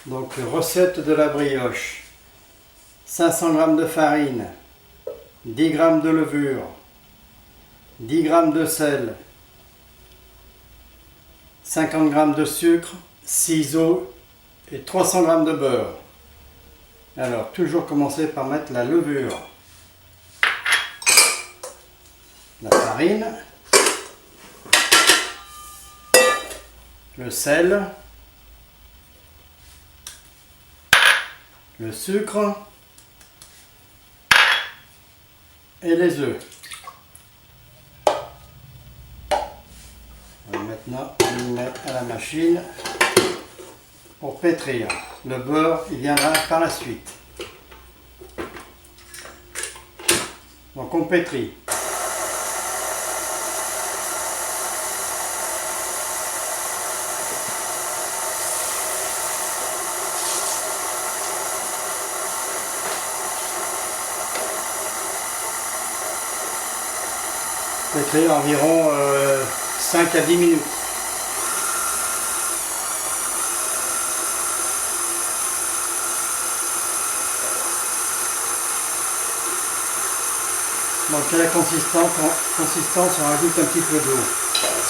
Donc recette de la brioche. 500 g de farine, 10 g de levure, 10 g de sel, 50 g de sucre, 6 œufs et 300 g de beurre. Alors toujours commencer par mettre la levure, la farine, le sel, le sucre et les œufs. Maintenant, on le met à la machine pour pétrir. Le beurre, il viendra par la suite. Donc on pétrit. Pétrir environ 5 à 10 minutes. Donc à la consistance, on rajoute un petit peu d'eau,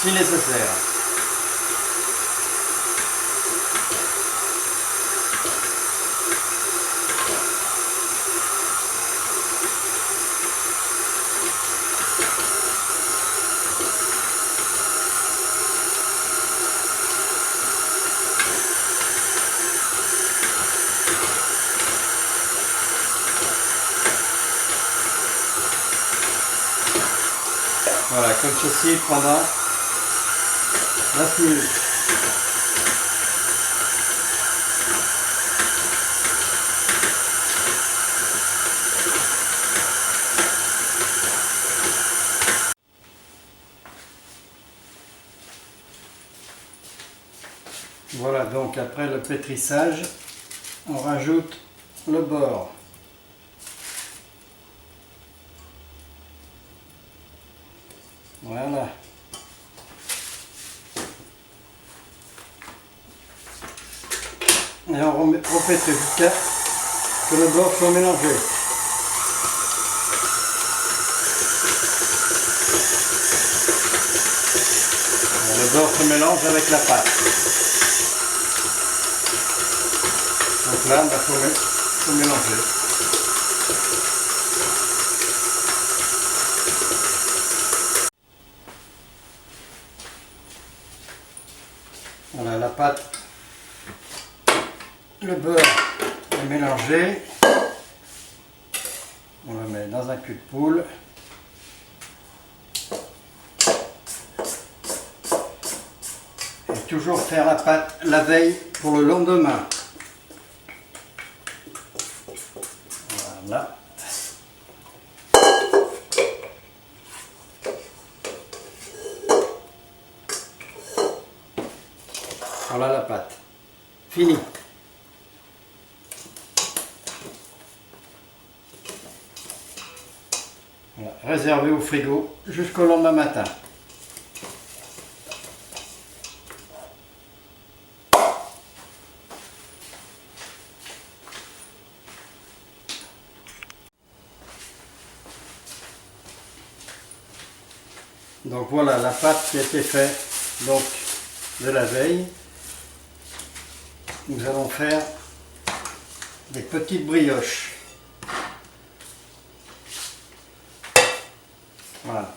si nécessaire. Voilà, comme ceci pendant 9 minutes. Voilà, donc après le pétrissage, on rajoute le beurre. Voilà. Et on repétrit jusqu'à que le beurre soit mélangé. Le beurre se mélange avec la pâte. Donc là, il faut mélanger. Voilà, la pâte, le beurre est mélangé. On le met dans un cul de poule. Et toujours faire la pâte la veille pour le lendemain. Voilà. Voilà la pâte. Fini. Voilà. Réservé au frigo jusqu'au lendemain matin. Donc voilà la pâte qui a été faite donc de la veille. Nous allons faire des petites brioches. Voilà.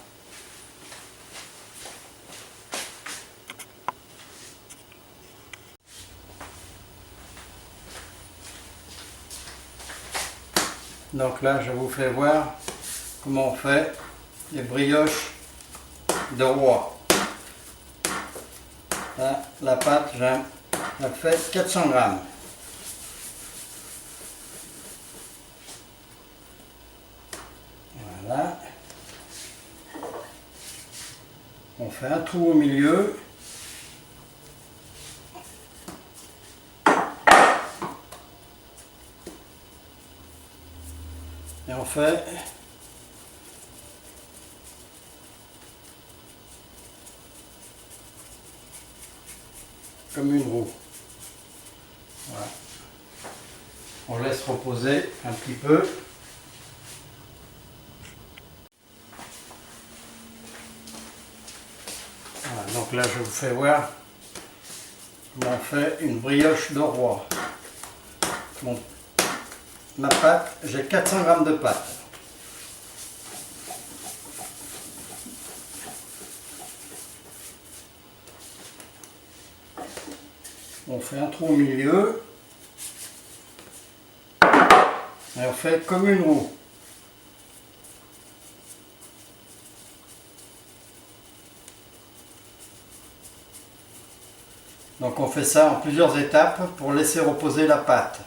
Donc là, je vous fais voir comment on fait les brioches de roi. Là, la pâte, j'ai fait 400 grammes. Voilà. On fait un trou au milieu. Et on fait comme une roue. Voilà. On laisse reposer un petit peu. Voilà, donc là je vous fais voir comment on fait une brioche de roi. Bon, ma pâte, j'ai 400 g de pâte. On fait un trou au milieu et on fait comme une roue. Donc on fait ça en plusieurs étapes pour laisser reposer la pâte.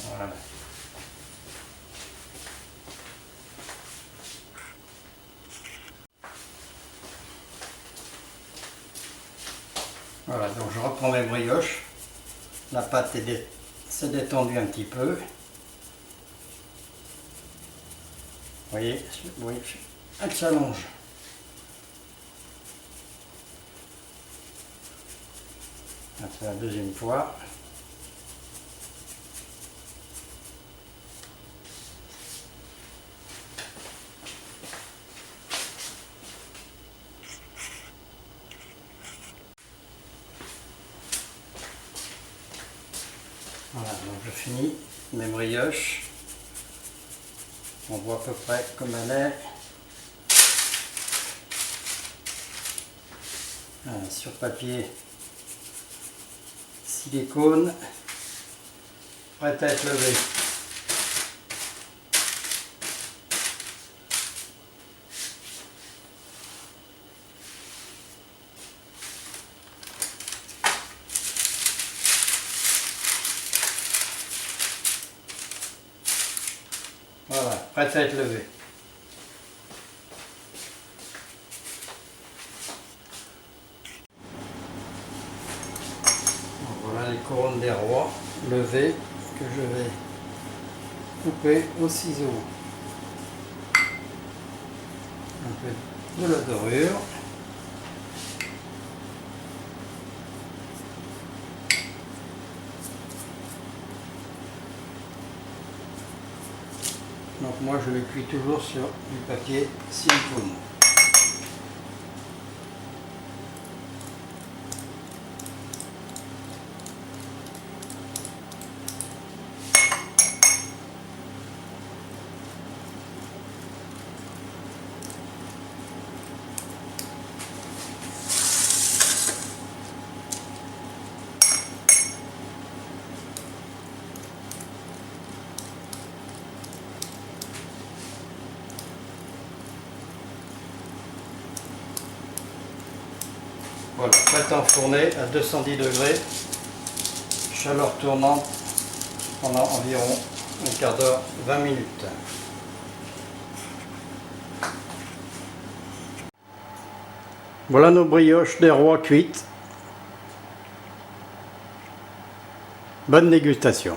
Voilà. Voilà, donc je reprends mes brioches. La pâte s'est détendue un petit peu. Vous voyez, oui, elle s'allonge. C'est la deuxième fois. Voilà, donc je finis mes brioches. On voit à peu près comme elle est. Voilà, sur papier silicone, prête à être levée. Voilà, prête à être levée. Voilà les couronnes des rois levées que je vais couper au ciseau. Un peu de la dorure. Donc moi je les cuis toujours sur du papier silicone. Voilà, prête à enfourner à 210 degrés, chaleur tournante pendant environ un quart d'heure, 20 minutes. Voilà nos brioches des rois cuites. Bonne dégustation.